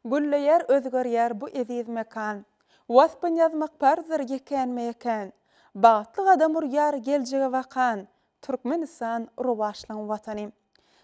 Gülleyer özgörýär bu eziz mekan. Waspyn yazmak parzır yekenme yeken. Bagtly adam urýar geljege wakan. Türkmenistan rowaşlyň watany.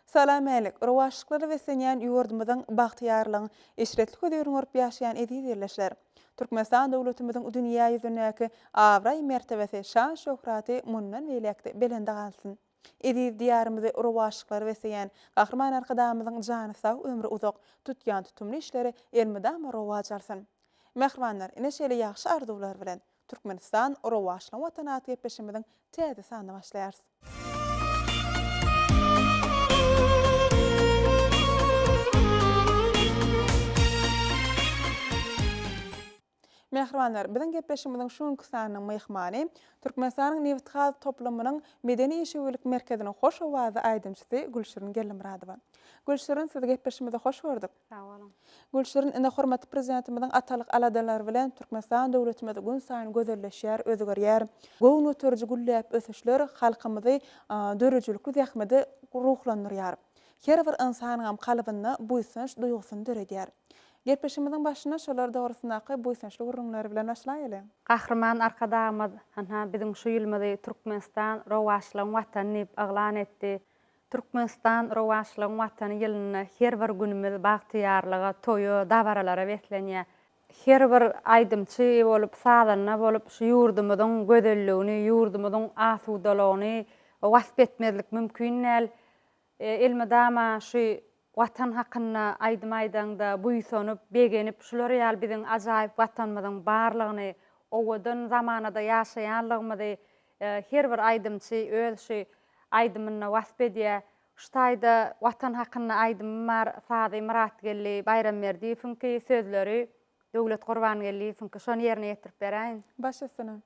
Salam alyk. Rowaşlyklary we senýän ýurdumyzyň bagtyýarlygyň eşretli ködüriň urp ýaşaýan eziz ýerleşler. Türkmenistan döwletimiziň dünýä ýüzündäki awray mertebesi, şan şöhraty mundan beýlekde belende galsyn. Eziz diýarymyzy rowaşlyklary we senýän gahrman arkadamyzyň jany sag, ömri uzak tutýan tutumly işleri elmydam rowaj alsyn. Mehribanlar, ine şeýle ýaxşy arzuwlar bilen Türkmenistan rowaşlyk watanaty ýepeşimiziň täze sany başlaýar. Mehribanlar, biziň gepleşimiziň şuňky sanynyň mehmany Türkmenistanyň Newitgaz toplamynyň medeni ýeşewlik merkeziniň hoş owazy aýdymçysy Gülşirin Gellimradowa. Gülşirin, siz gepleşimize hoş gördük. Sağ olun. Gülşirin, indi hormatly prezidentimiziň atalyk aladalar bilen Türkmenistan döwletimiz gün saýyn gözelleşýär, özgörýär. Gowy nöterji güllläp ösüşler halkymyzy dörejülikli zähmede ruhlandyrýar. Her bir insanyň kalbyna buýsunç duýgusyny döredýär. Gepleşimiziň başyna şolar dogrusundaky buýsunçly gurrunlary bilen başlaýaly. Gahrman arkadamyz biziň şu ýylmyzy Türkmenistan rowaşlyk watany aglan etdi. Türkmenistan rowaşlyk watany ýylyny her bir günimiz bagtyýarlyga, toýu, dabaralara beklenýär. Her bir aýdymçy bolup, saadana bolup şu ýurdumyzyň gözelligini, ýurdumyzyň asudalygyny wasp etmezlik mümkin näl. Elmydama şu watan hakyna aýdym-aýdanda buýsanyp, begenip şular ýaly biziň ajaýyp watanymyzyň barlygyny, owadan zamanada ýaşaýanlygymyzy her bir aýdymçy öz şu aýdymyna wasp edýär. Ştaýda watan hakyna aýdymlar Sady Muratgelli, Bayram Merdiýewiňki sözleri, Döwlet Gurbangeliýewiňki şonu ýerine ýetirip beräýin. Başlasyna.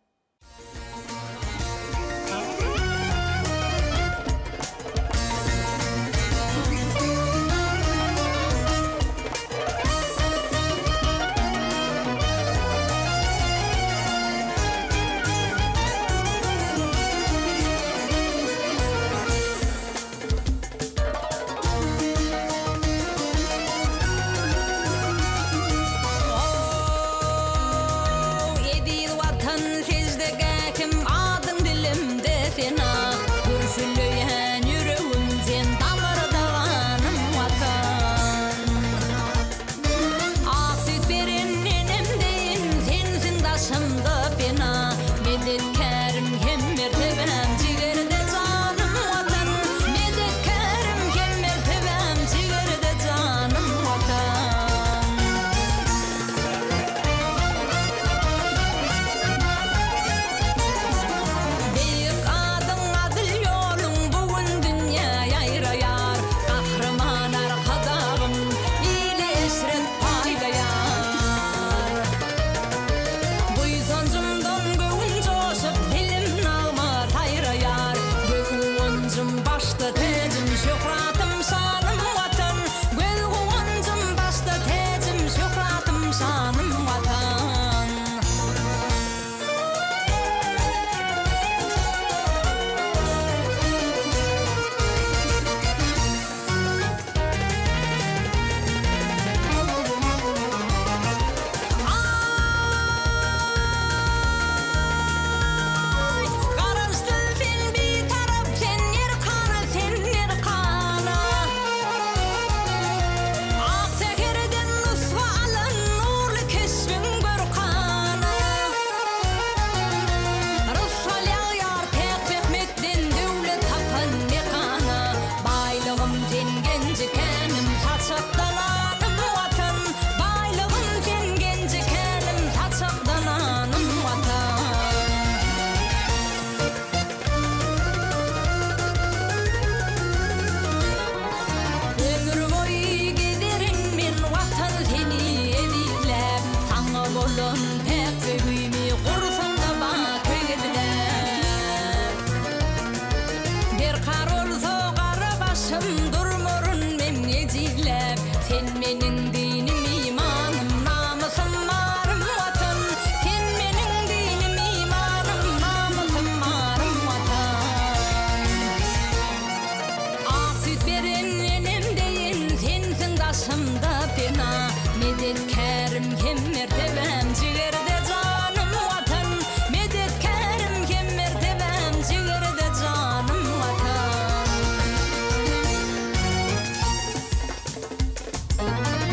hem mertebem jigerde canım vatan medetkerim hem mertebem jigerde canım vatan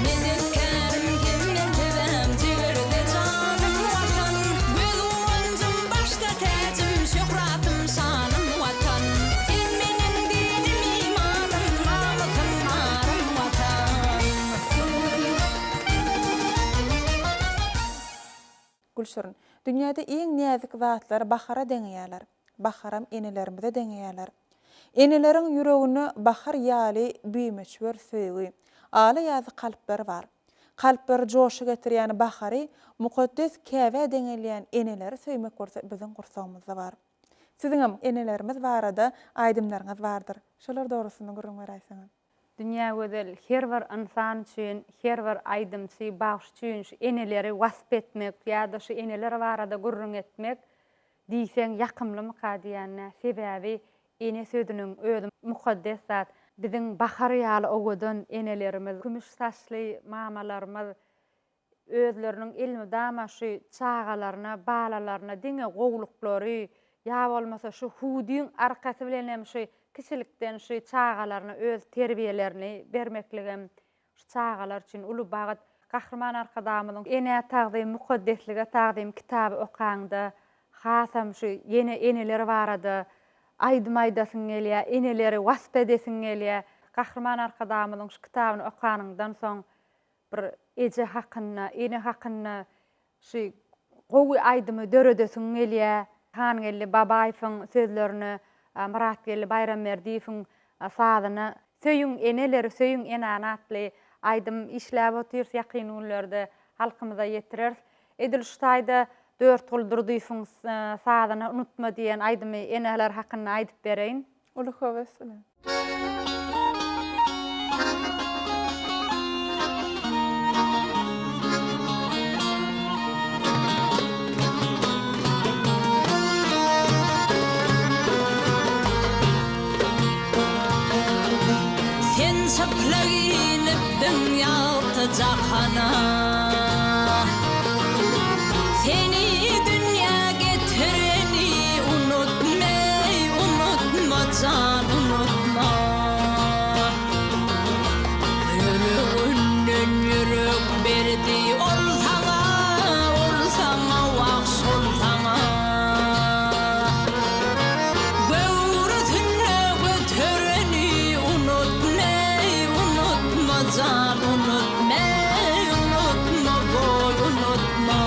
medetkerim hem mertebem jigerde canım vatan gözüm başta tacım şöhratım şanım vatan sen menin dinim imanım namusum narım vatan Gülşürün, dünyada iň näzik zatlar bahara deňýärler. Baharam enelerimize deňýärler. Eneleriň ýüregine bahar ýaly büýmeçber söýgi, ala ýazy kalplar bar. Kalplar joşy getirýän bahary mukaddes käbä deňilýän eneleri söýmek bolsa biziň gursagymyzda bar. Siziňem enelerimiz barada aýdymlaryňyz bardyr. Şolar dogrusyny gürrüň beräýsiňiz. Dünya gözel her bir insan üçün, her bir aýdymçy bagş üçün şu eneleri wasp etmek ýa-da şu eneler barada gurrun etmek diýseň ýakymlymy diýänä sebäbi ene sözüniň özü mukaddes zat. Biziň bahar ýaly owadan enelerimiz, kümüş saçly mamalarymyz özleriniň ilmi damaşy çağalaryna, balalaryna diňe gowluklary ýa bolmasa şu hudyň arkasy bilen hem şu kişilikden şu çağalaryna öz terbiyelerini bermekligem şu çağalar üçin uly bagat Kahraman arkadamyň ene tagdym mukaddeslige tagdym kitaby okanda hasam şu yeni eneler barada aydym aýdasyň gelýär, eneleri wasp edesiň gelýär. Kahraman arkadamyň şu kitabyny okanyndan soň bir eje hakyna, ene hakyna şu gowy aýdymy döredesiň gelýär. Han geldi Babaýewiň sözlerini, Murat geldi Bayramberdiýewiň sadyna söýüň eneleri, söýüň enanatly aýdym işläp otyrs ýakynlylerde halkymyza ýetirer. Edil şutaýda 4 guldurdyýyň sadyna unutma diýen aýdymy eneler hakyna aýdyp bereýin. Uly höwes bilen. sen çaplayınıp dünyada cahana seni dünya getireni unutma can unutma yüreğinden yürek berdi ol sana vahş ol sana göğrütünle götüreni unutma can unutma boy unutma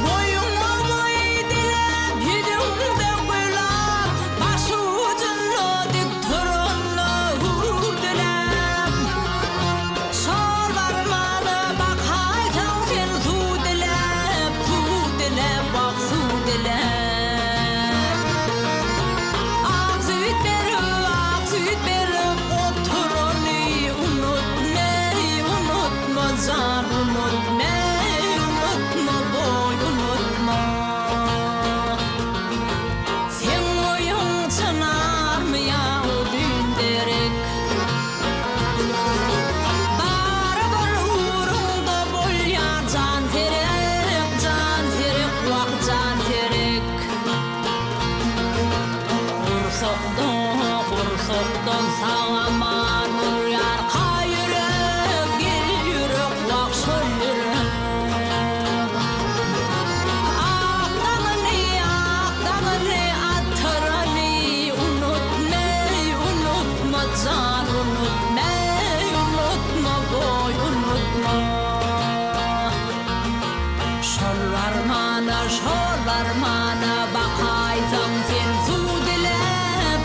boyuma boy dilep yüdümde gülap başı ucunda dik turunlu dilep şol barmağına bakaysan sen su dilep bak su dilep ak süt berip oturani unutma can unutma boy unutma sen oyun çınar mı ya o dünderek barbar uğrunda bol ya can terek vah can terek Ursakdan sağaman yar kayırıp gel yürek vah şol yürek Aklını attırani unutma can unutma boy unutma şol varmana bakaysan sen su dilep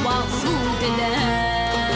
bak su dilep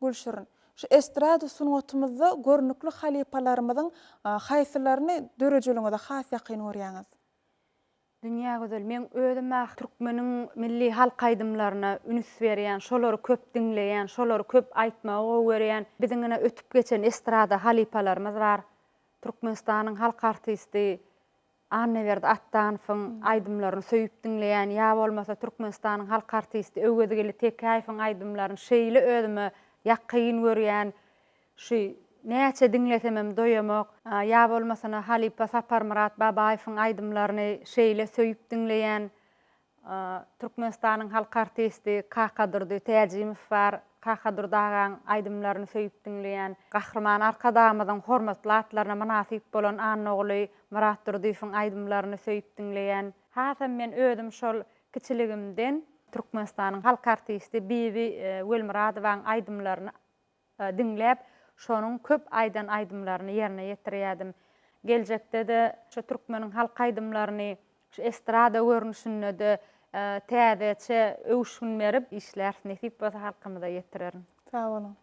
gülşürün. Şu estrada sunatymyzda görnükli halipalarymyzyň haýsylaryny dörejeliňe de has ýakyn görýäňiz. Dünya gözel, men özüme türkmeniň milli halk aýdymlaryna üns berýän, şolary köp dinleýän, şolary köp aýtmagy görýän, biziňe ötüp geçen estrada halipalarymyz bar. Türkmenistanyň halk artisti Anneverd Attanowyň aýdymlaryny söýüp dinleýän, ýa bolmasa Türkmenistanyň halk artisti Öwgedegili Tekaýewiň aýdymlaryny şeýle özüme ýakyn görýän, şu näçe dinlesemem doýamak, ýa bolmasana Halipa Saparmurat Babaýewiň aýdymlaryny şeýle söýüp dinleýän, Türkmenistanyň halk artisti Kakadyrdy Täjimow bar. Kakhadur dağan aýdymlaryny söýüp dinleýän, Gahrman arkadamyzyň hormatly atlaryna manasip bolan Annogly Murat Durdyýewiň aýdymlaryny söýüp dinleýän. Hasam men özüm şol kiçiligimden Türkmenistanyň halk artisti Bibi Welmuradowaň aýdymlaryny dinläp, şonuň köp aýdan aýdymlaryny ýerine ýetirýärdim. Geljekde de şu türkmeniň halk aýdymlaryny şu estrada görnüşinde de täzeçe öwüşün berip işler nesip bolsa halkymyza ýetirerin. Sağ olun.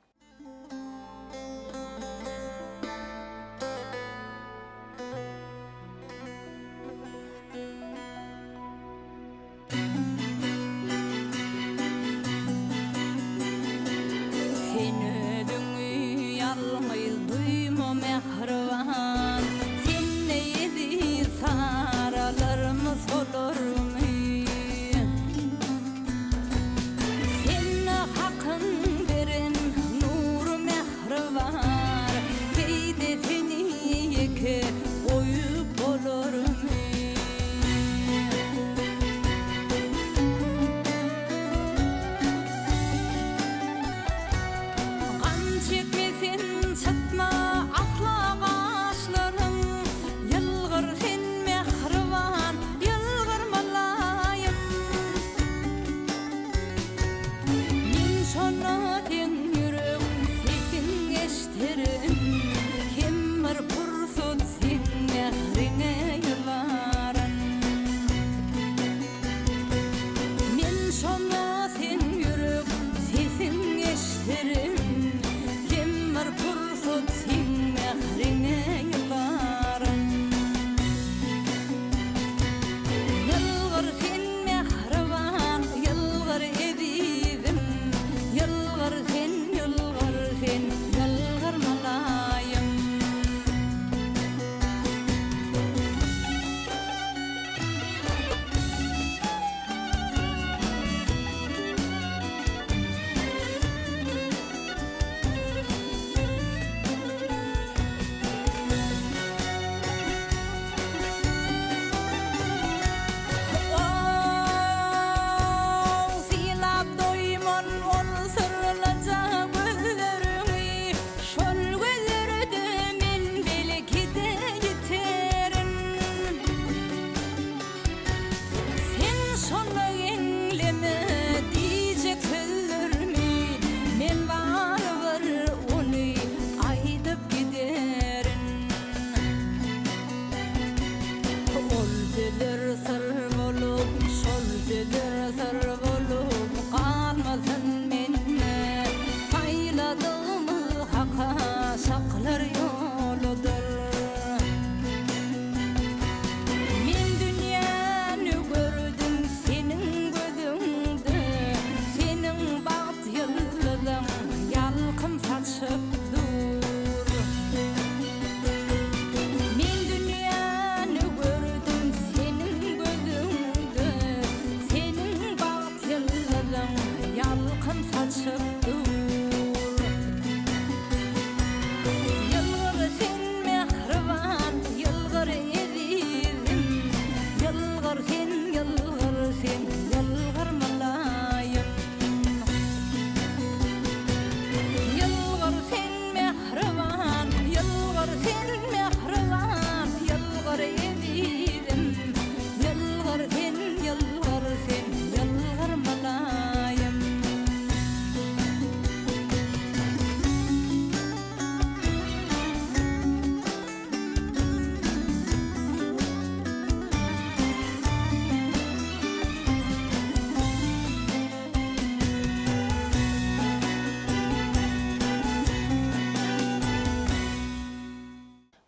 Sen ödüňi ýalňyz duýma mehriban, sen neýdi saralarmy solarmy. Sen hakyn beren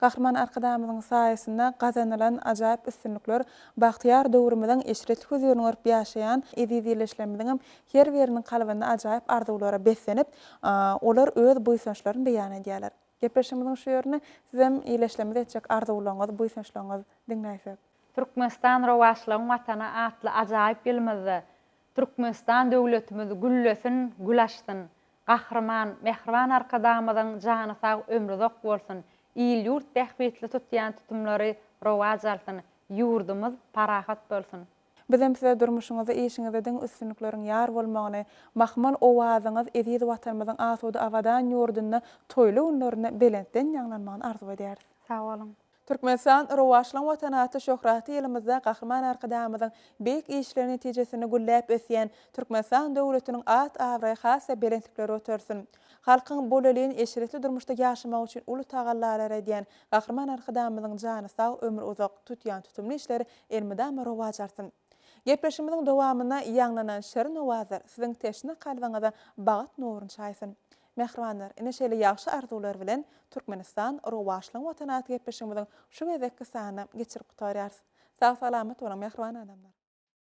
Gahrman arkadamyzyň saýasynda gazanylan ajaýyp üstünlikler bagtyar döwrümden eşretlik özürini görüp ýaşaýan ezizileşlemizden her biriniň kalbynda ajaýyp arzuwlara beslenip, olar öz buýsunçlaryny beýan edýärler. Gepleşimizin şu ýerine sizem iýleşlemede etjek arzuwlaryňyz, buýsunçlaryňyz diňläýsek. Türkmenistan rowaşlygyň watana atly ajaýyp ýylmyzy. Türkmenistan döwletimiz güllesin, gülaşsyn. Gahrman, mehriban arkadamyzyň jany sag, ömrü zok bolsun. İl ýurt bähbetli tutýan tutumlary rowaj alsyn. Ýurdumyz parahat bolsun. Bizem size durmuşuňyza, işiňizden üstünlikleriň ýar bolmagyny, mahmal owazyňyz eziz watanymyzyň asuda awadan ýurdunda toýly günlerine belentden ýanglanmagyny arzu edýär. Sag bolun. Türkmenistan rowaşlyň watanaty şöhraty ýylymyzda gahrman arkadamyzyň beýik işleri netijesini gülläp ösýän Türkmenistan döwletiniň at awry has belentlikleri ötörsün. Halkyň bolelyň eşretli durmuşda ýaşamak üçin uly tagallar edýän gahrman arkadamyzyň jany sag, ömür uzak tutýan tutumly işleri elmydam rowaj alsyn. Gepleşimiziň dowamyna ýanglanan şerin owazlar siziň teşne kalbyňyza bagat nuruny çaýsyn. Mehribanlar, ine şeýle ýaxşy arzuwlar bilen Türkmenistan rowaşlyň watanaty gepleşimiziň şu gezekki sany geçirip gutarýarys. Sag salamat bolan mehriban adamlar.